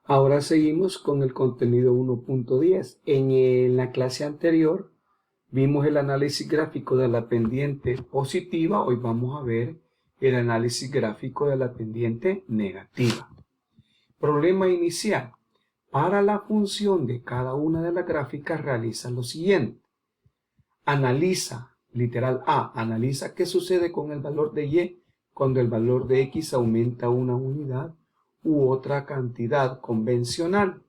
Ahora seguimos con el contenido 1.10. En la clase anterior vimos el análisis gráfico de la pendiente positiva. Hoy vamos a ver el análisis gráfico de la pendiente negativa. Problema inicial. Para la función de cada una de las gráficas realiza lo siguiente. Analiza, literal A, analiza qué sucede con el valor de Y cuando el valor de X aumenta una unidad u otra cantidad convencional.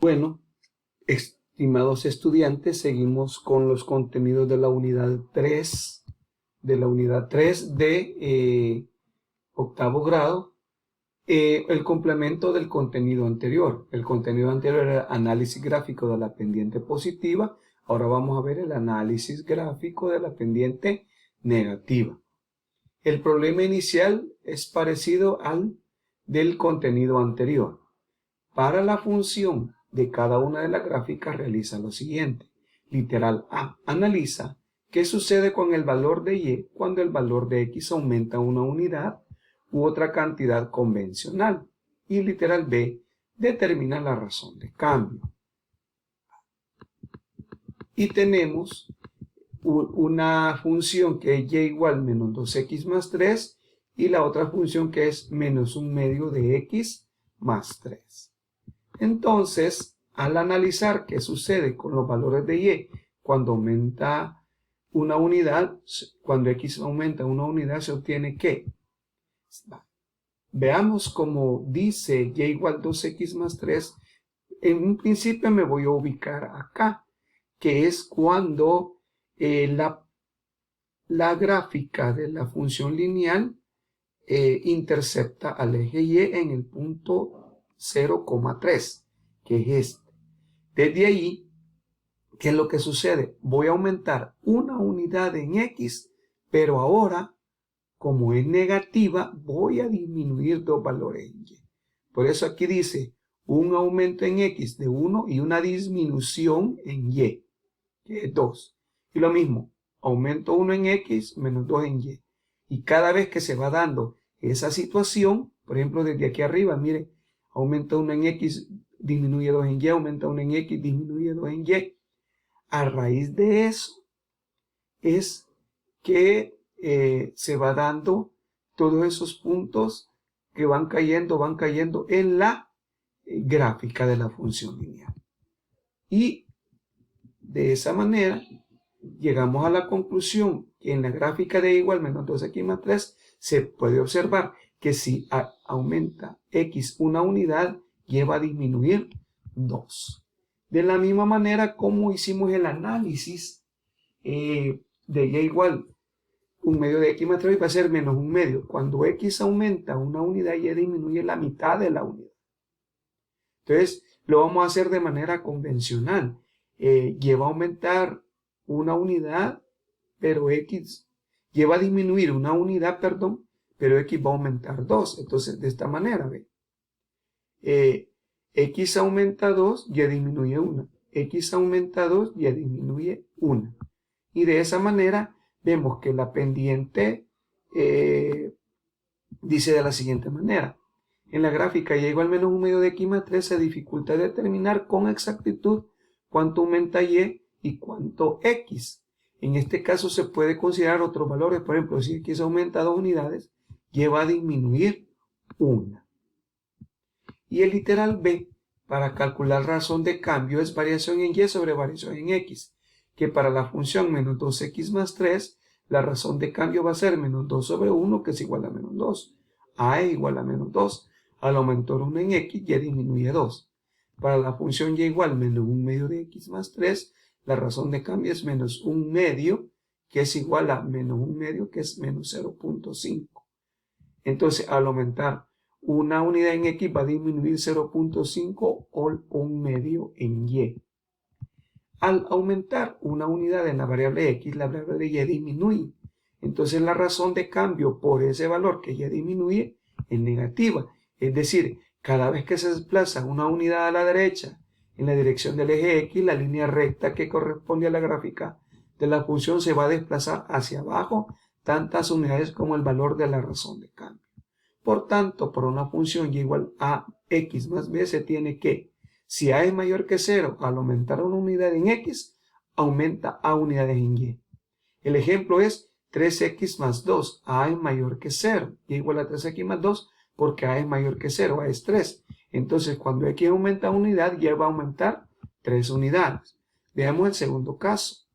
Bueno, estimados estudiantes, seguimos con los contenidos de la unidad 3, de octavo grado. El complemento del contenido anterior. El contenido anterior era análisis gráfico de la pendiente positiva. Ahora vamos a ver el análisis gráfico de la pendiente negativa. El problema inicial es parecido al del contenido anterior. Para la función de cada una de las gráficas realiza lo siguiente. Literal A. Analiza qué sucede con el valor de Y cuando el valor de X aumenta una unidad u otra cantidad convencional. Y literal B. Determina la razón de cambio. Y tenemos una función que es y igual menos 2x más 3 y la otra función que es menos un medio de x más 3. Entonces, al analizar qué sucede con los valores de y cuando aumenta una unidad, cuando x aumenta una unidad, se obtiene que, veamos cómo dice y igual 2x más 3, en un principio me voy a ubicar acá, que es cuando la gráfica de la función lineal intercepta al eje Y en el punto 0,3, que es este. Desde ahí, ¿qué es lo que sucede? Voy a aumentar una unidad en X, pero ahora, como es negativa, voy a disminuir dos valores en Y. Por eso aquí dice un aumento en X de 1 y una disminución en Y, que es 2. Y lo mismo, aumento 1 en X menos 2 en Y. Y cada vez que se va dando esa situación, por ejemplo, desde aquí arriba, mire, aumenta 1 en X, disminuye 2 en Y, aumenta 1 en X, disminuye 2 en Y. A raíz de eso es que se va dando todos esos puntos que van cayendo en la gráfica de la función lineal. Y de esa manera llegamos a la conclusión que en la gráfica de y igual menos 2x más 3 se puede observar que si aumenta x una unidad, y va a disminuir 2. De la misma manera como hicimos el análisis de y igual un medio de x más 3 va a ser menos un medio. Cuando x aumenta una unidad, y disminuye la mitad de la unidad. Entonces lo vamos a hacer de manera convencional. Y va a aumentar una unidad, pero x lleva a disminuir una unidad, perdón, pero x va a aumentar 2. Entonces, de esta manera, ¿ve? X aumenta 2, y disminuye 1. X aumenta 2, y disminuye 1. Y de esa manera vemos que la pendiente dice de la siguiente manera. En la gráfica y igual menos un medio de x más 3 se dificulta determinar con exactitud cuánto aumenta y cuánto x. En este caso se puede considerar otros valores. Por ejemplo, si x aumenta 2 unidades, y va a disminuir 1. Y el literal B, para calcular razón de cambio, es variación en y sobre variación en x, que para la función menos 2x más 3, la razón de cambio va a ser menos 2 sobre 1, que es igual a menos 2. A es igual a menos 2. Al aumentar 1 en x, y disminuye 2. Para la función y igual menos un medio de x más 3, la razón de cambio es menos un medio, que es igual a menos un medio, que es menos 0.5. Entonces, al aumentar una unidad en x, va a disminuir 0.5 o un medio en y. Al aumentar una unidad en la variable x, la variable y disminuye. Entonces, la razón de cambio por ese valor que y disminuye es negativa. Es decir, cada vez que se desplaza una unidad a la derecha en la dirección del eje X, la línea recta que corresponde a la gráfica de la función se va a desplazar hacia abajo tantas unidades como el valor de la razón de cambio. Por tanto, para una función y igual a x más b se tiene que, si a es mayor que 0, al aumentar una unidad en x, aumenta a unidades en y. El ejemplo es 3x más 2, a es mayor que 0, y igual a 3x más 2, porque a es mayor que 0, a es 3. Entonces, cuando x aumenta una unidad, y va a aumentar 3 unidades. Veamos el segundo caso.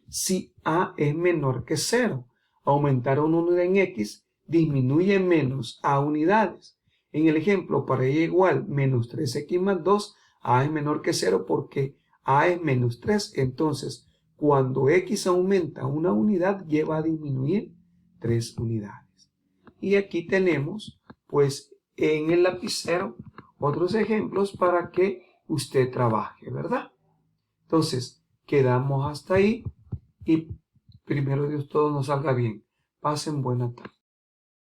Si a es menor que 0, aumentar una unidad en x disminuye menos a unidades. En el ejemplo, para y igual menos 3x más 2, a es menor que 0 porque a es menos 3. Entonces, cuando x aumenta una unidad, lleva a disminuir 3 unidades. Y aquí tenemos, pues, en el lapicero, otros ejemplos para que usted trabaje, ¿verdad? Entonces, quedamos hasta ahí y primero Dios todo nos salga bien. Pasen buena tarde.